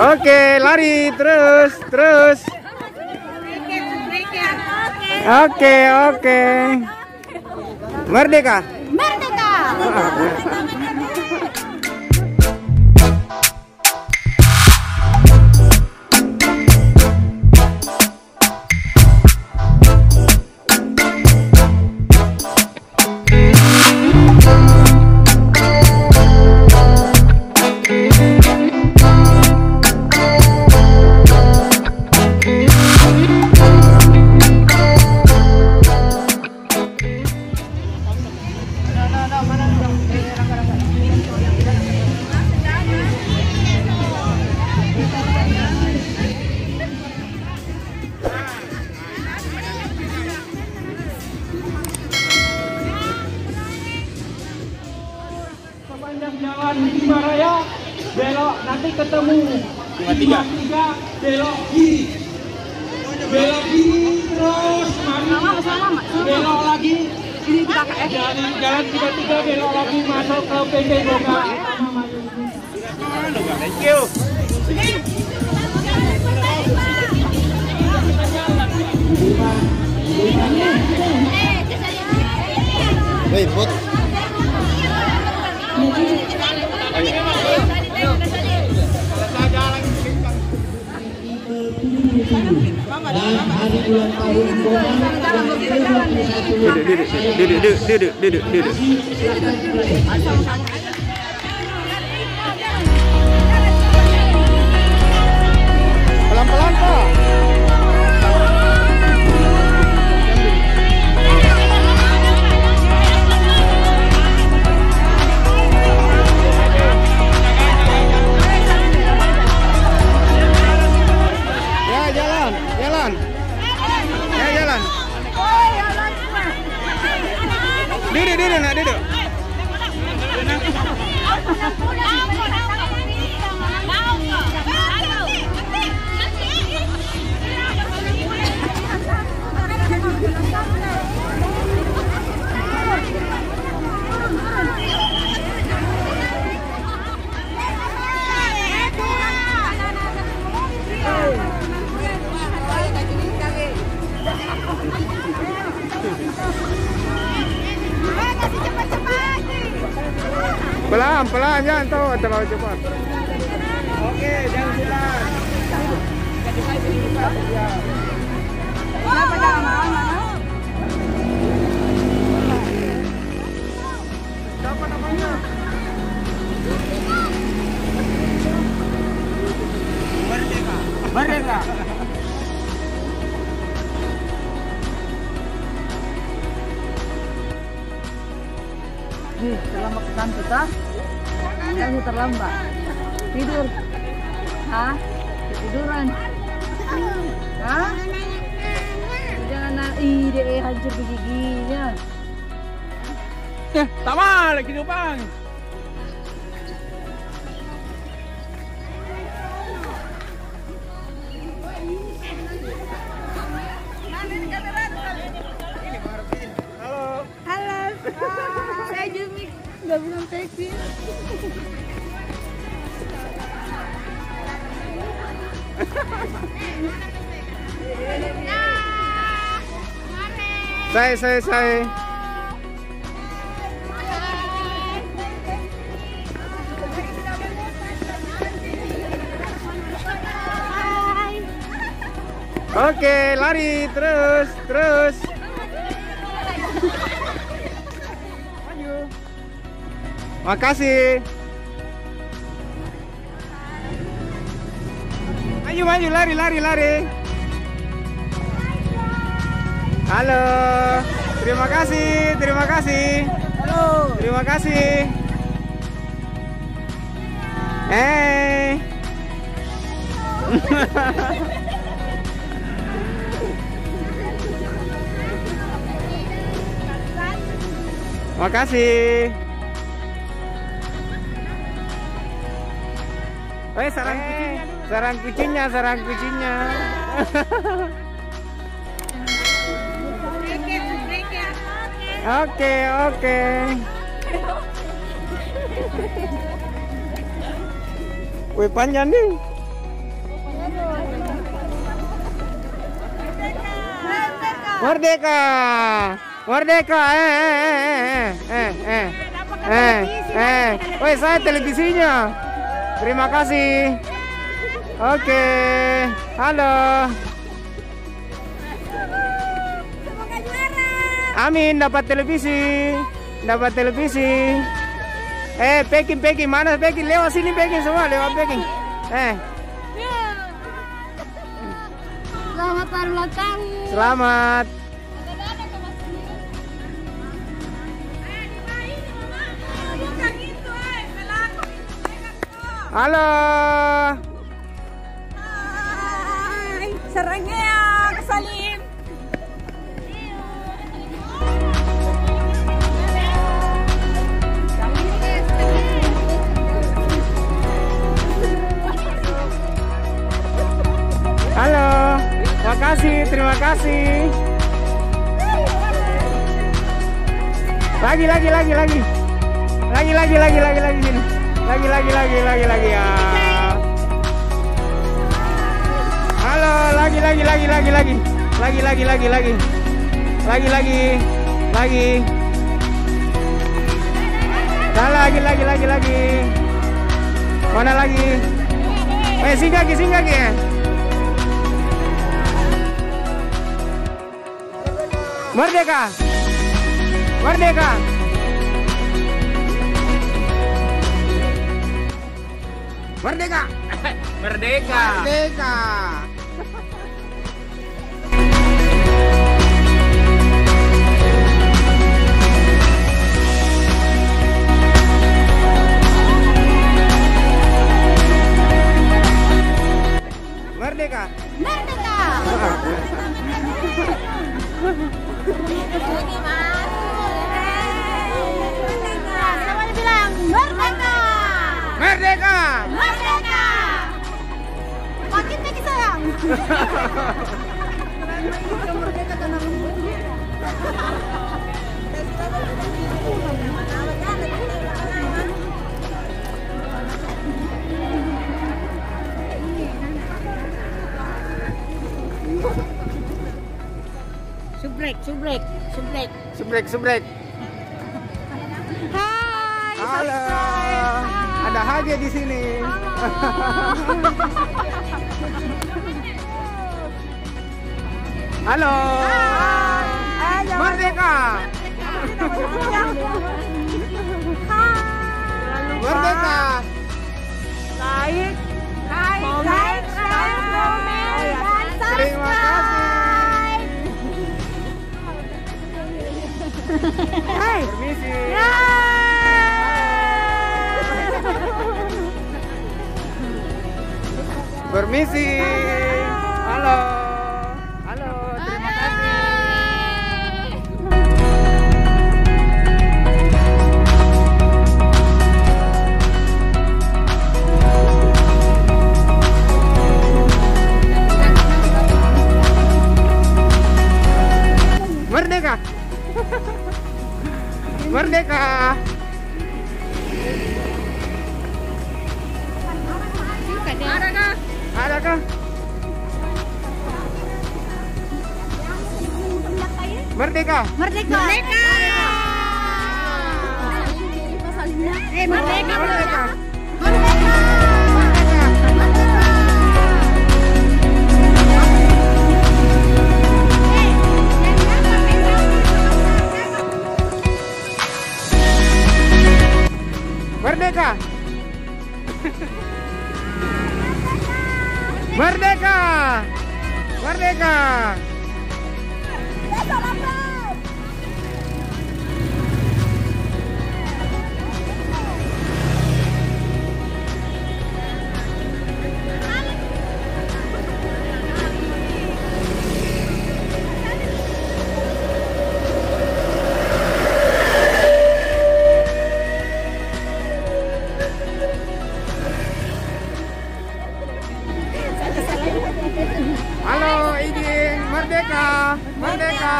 Oke, lari terus. Oke. Merdeka. Sepanjang jalan Bima Raya, belok nanti ketemu 53, belok kiri terus belok lagi jalan 33, belok lagi masuk ke PP Boga. Thank you. Wait, what? Duduk. Pelan-pelan, Pak. Duduk. Pelan, jangan terlalu cepat. Oke, jangan silang. Siapa namanya? Merdeka. Selama pesan kita jangan terlambat tidur. Ketiduran. Jangan ide hancur giginya. Tak mal lagi bang. Halo. Saya Jumi, nggak bilang taxi. Saya. Oke, lari terus. Maju. Makasih. Maju, lari. Halo. Terima kasih. Halo. Terima kasih. Hey. Makasih. Sarang kucingnya. Oke. Wih, panjang nih. Merdeka. Merdeka. Woi, saya televisinya. Terima kasih. Oke. Halo. Semoga juara. Amin, dapat televisi. Dapat televisi. Packing mana packing? Lewat sini packing semua, lewat packing. Selamat ulang tahun. Selamat. Halo. Hai, serangnya ya, kesalim. Halo. Makasih, terima kasih. Lagi sini. Lagi ya. Halo, lagi. Lagi. Mana lagi? Singgah ya. Merdeka. Merdeka. Merdeka. Merdeka. Merdeka. Merdeka. Merdeka. Semuanya bilang merdeka. Merdeka. Merdeka. Makin tinggi sayang. Subrek. Hai. Halo. Ada Haji di sini. Halo. Halo. Merdeka. Merdeka. Like, share, komen, dan Terima kasih. Hai. Permisi. Permisi. Halo. Terima kasih. Merdeka. Merdeka. Adakah? Merdeka. Merdeka. Merdeka. Merdeka. Merdeka. Merdeka. Halo, izin. Merdeka. Merdeka.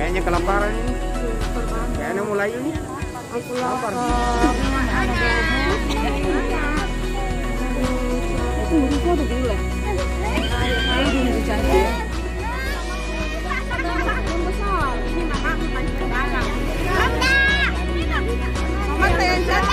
Kayaknya kelaparan ini. Kayaknya mulai ini. Aku lapar. Merdeka!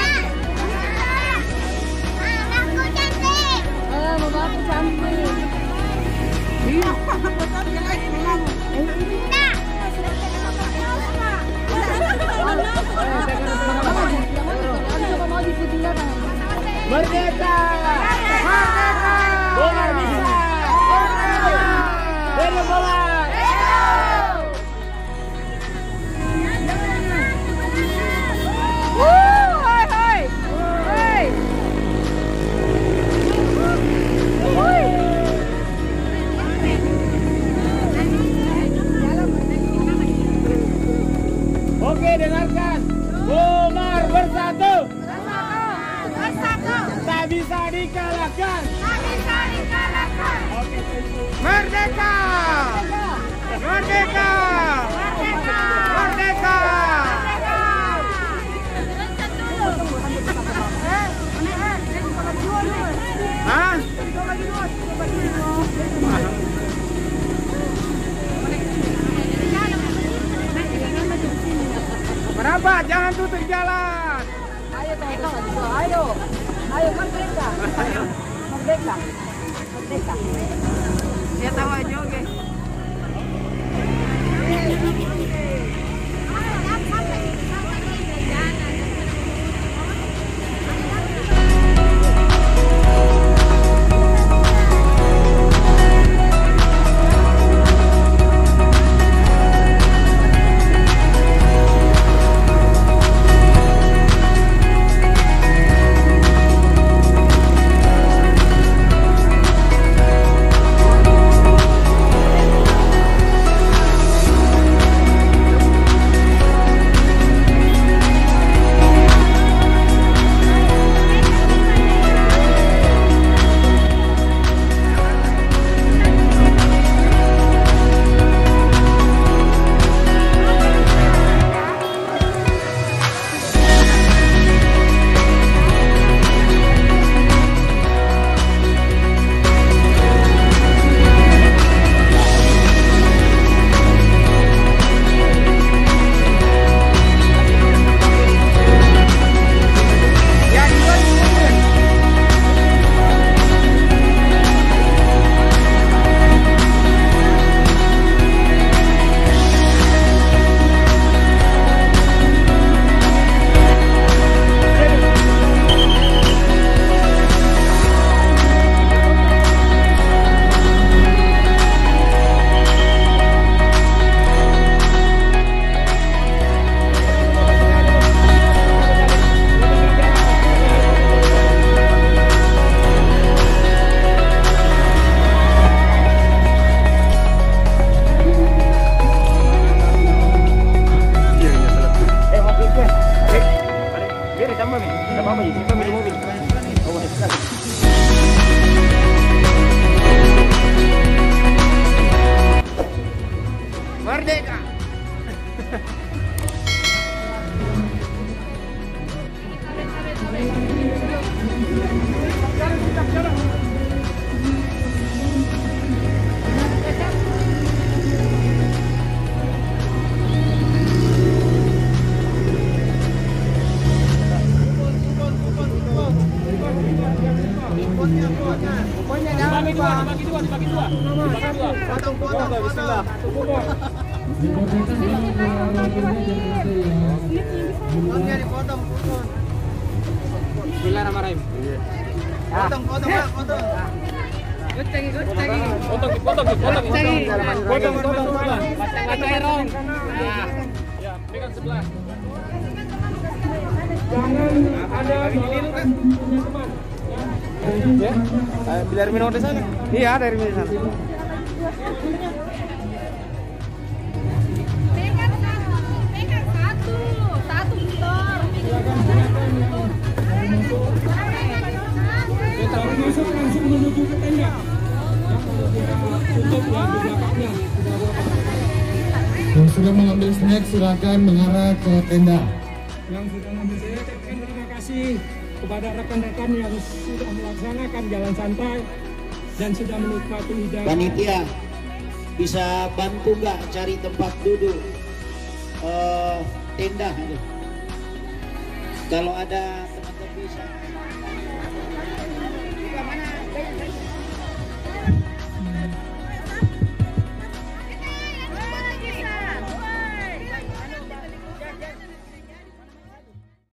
Merdeka! Bola bisa! Merdeka! Bola! Oke, dengarkan. Umar bersatu. Tak bisa dikalahkan. Oke, Merdeka! Merdeka! Merdeka! Hah? Kenapa? Jangan tutup jalan. Ayo merdeka. Merdeka. Merdeka. Saya tahu aja oke. Merdeka! Bismillahirrahmanirrahim. Potong. Ya, pegang sebelah. Jangan ada keliru kan punya teman. Ya, biar minum di sana. Iya, dari sana. Pegang satu motor. Kita masuk langsung menuju ke tenda. Untuk yang di belakangnya. Yang sudah mengambil snack silakan mengarah ke tenda. Yang sudah mengambil snack, terima kasih kepada rekan-rekan yang sudah melaksanakan jalan santai dan sudah menikmati hidangan. Panitia bisa bantu nggak cari tempat duduk tenda? Kalau ada teman-teman bisa.